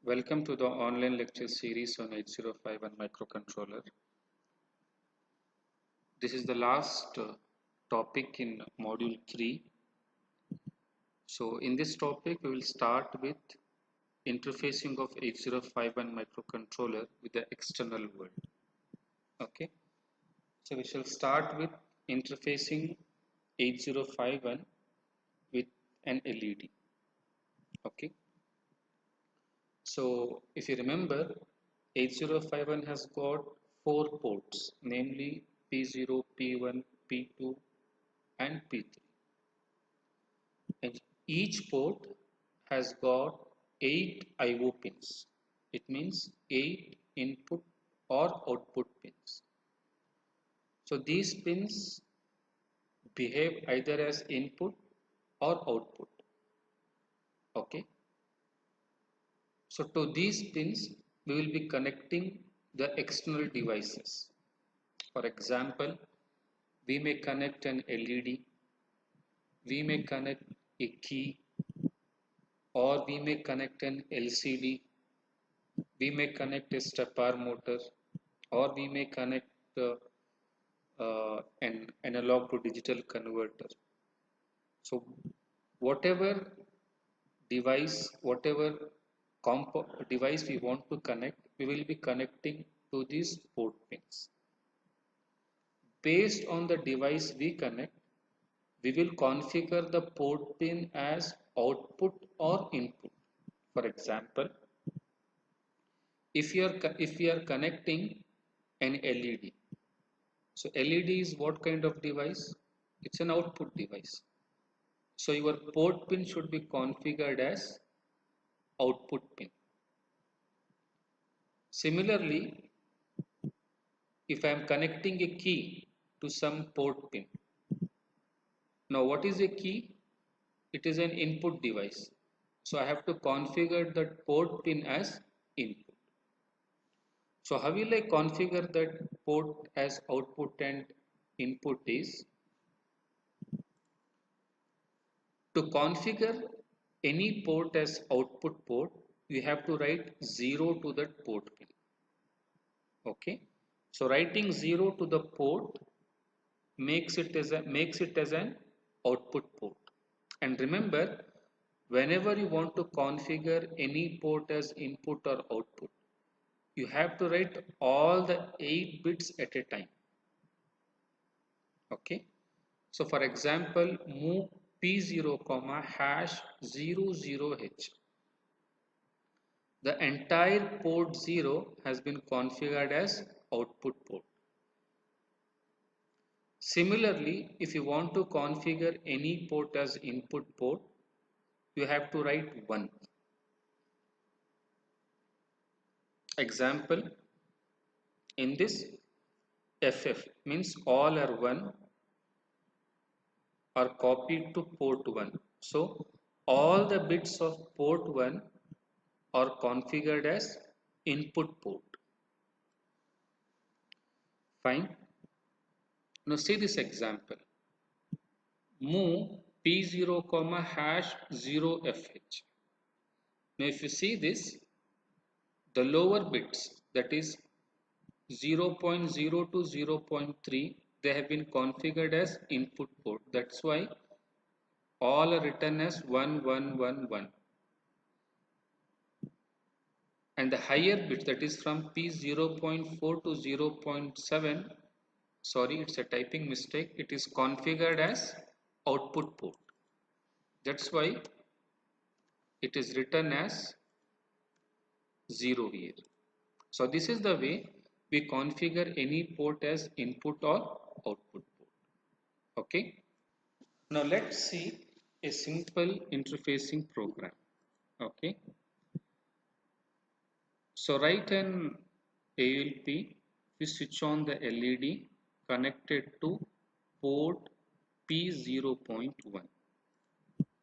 Welcome to the online lecture series on 8051 microcontroller. This is the last topic in module 3. So in this topic we will start with interfacing of 8051 microcontroller with the external world. Okay. So we shall start with interfacing 8051 with an LED. Okay. So if you remember, 8051 has got 4 ports, namely P0, P1, P2 and P3. And each port has got 8 IO pins. It means 8 input or output pins. So these pins behave either as input or output. Okay. So to these pins, we will be connecting the external devices. For example, we may connect an LED, we may connect a key, or we may connect an LCD, we may connect a stepper motor, or we may connect an analog to digital converter. So whatever whatever device we want to connect, we will be connecting to these port pins. Based on the device we connect, we will configure the port pin as output or input. For example, if we are connecting an LED, so LED is what kind of device? It's an output device. So your port pin should be configured as output pin. Similarly, if I am connecting a key to some port pin, now what is a key? It is an input device. So I have to configure that port pin as input. So how will I configure that port as output and input is, to configure any port as output port, you have to write 0 to that port pin. Okay. So writing 0 to the port makes it as an output port. And remember, whenever you want to configure any port as input or output, you have to write all the 8 bits at a time. Okay. So for example, move P0 comma hash 00H. The entire port 0 has been configured as output port. Similarly, if you want to configure any port as input port, you have to write 1. Example, in this FF means all are 1 are copied to port 1. So all the bits of port 1 are configured as input port. Fine. Now see this example. Move P0 comma hash 0FH. Now if you see this, the lower bits, that is 0.0 to 0.3, they have been configured as input port. That's why all are written as 1111. And the higher bits, that is from P0.4 to 0.7, sorry, it's a typing mistake, it is configured as output port. That's why it is written as 0 here. So this is the way we configure any port as input or output port. Okay. Now let's see a simple interfacing program. Okay. So write an ALP, we switch on the LED connected to port P0.1.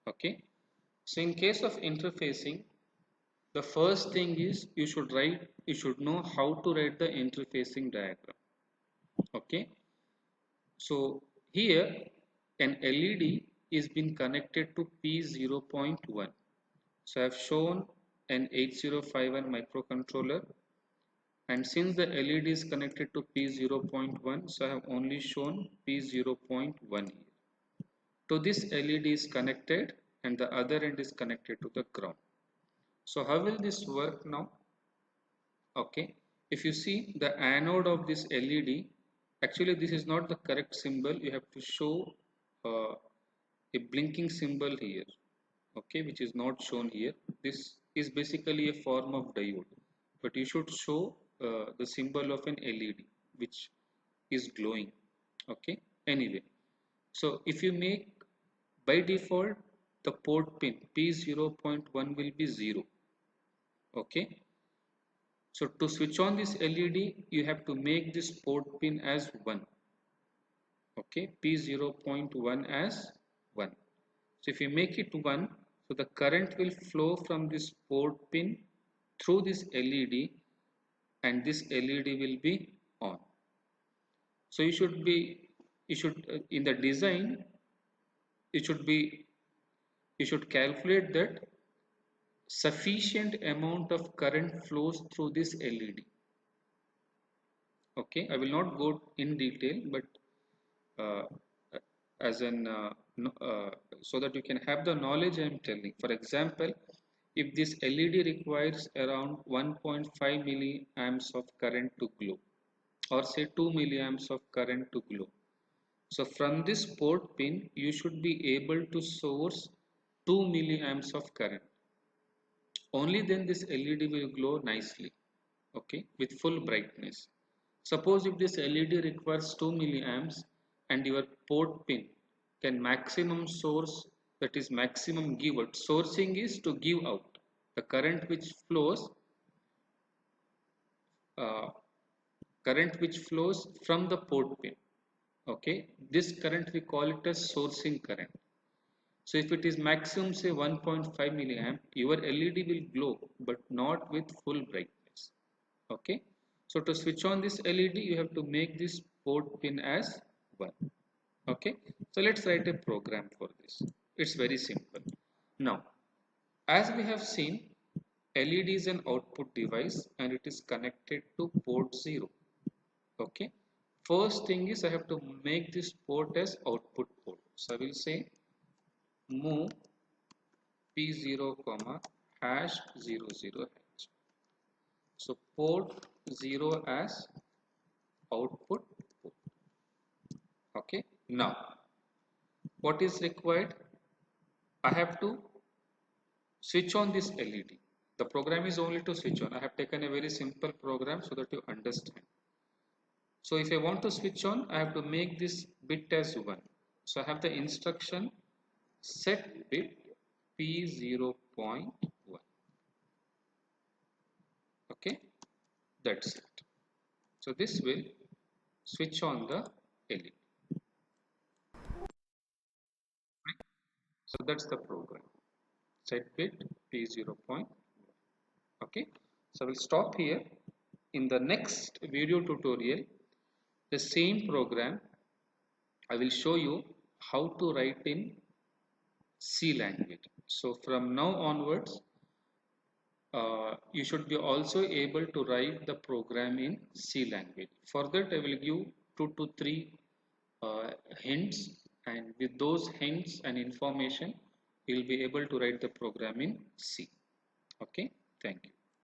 Okay. So in case of interfacing, the first thing is you should know how to write the interfacing diagram. Okay. So here an LED is been connected to P0.1. So I have shown an 8051 microcontroller, and since the LED is connected to P0.1, so I have only shown P0.1 here. So this LED is connected and the other end is connected to the ground. So how will this work now? Okay, if you see the anode of this LED, actually this is not the correct symbol. You have to show uh, a blinking symbol here, okay, which is not shown here. This is basically a form of diode, but you should show the symbol of an LED which is glowing, okay. Anyway, so if you make, by default, the port pin P0.1 will be 0, okay. So to switch on this LED, you have to make this port pin as 1, okay, P0.1 as 1. So if you make it 1, so the current will flow from this port pin through this LED and this LED will be on. So you should in the design, it should be, you should calculate that sufficient amount of current flows through this LED. Okay, I will not go in detail, but uh, as an so that you can have the knowledge I am telling. For example, if this LED requires around 1.5 milliamps of current to glow, or say 2 milliamps of current to glow, so from this port pin you should be able to source 2 milliamps of current. Only then this LED will glow nicely, okay, with full brightness. Suppose if this LED requires 2 milliamps and your port pin can maximum source, that is maximum give out. Sourcing is to give out the uh, current which flows from the port pin, okay. This current we call it as sourcing current. So if it is maximum say 1.5 milliamp, your LED will glow but not with full brightness. Okay. So to switch on this LED, you have to make this port pin as 1. Okay. So let's write a program for this. It's very simple. Now, as we have seen, LED is an output device and it is connected to port 0. Okay. First thing is I have to make this port as output port. So I will say move P0 comma hash 00H. So port 0 as output port. Okay. Now what is required? I have to switch on this LED. The program is only to switch on. I have taken a very simple program so that you understand. So if I want to switch on, I have to make this bit as 1. So I have the instruction set bit P0.1. Okay, that's it. So this will switch on the LED. So that's the program. Set bit P0.1. Okay, so we'll stop here. In the next video tutorial, the same program I will show you how to write in C language. So from now onwards, you should be also able to write the program in C language. For that, I will give 2 to 3 hints, and with those hints and information, you will be able to write the program in C. Okay, thank you.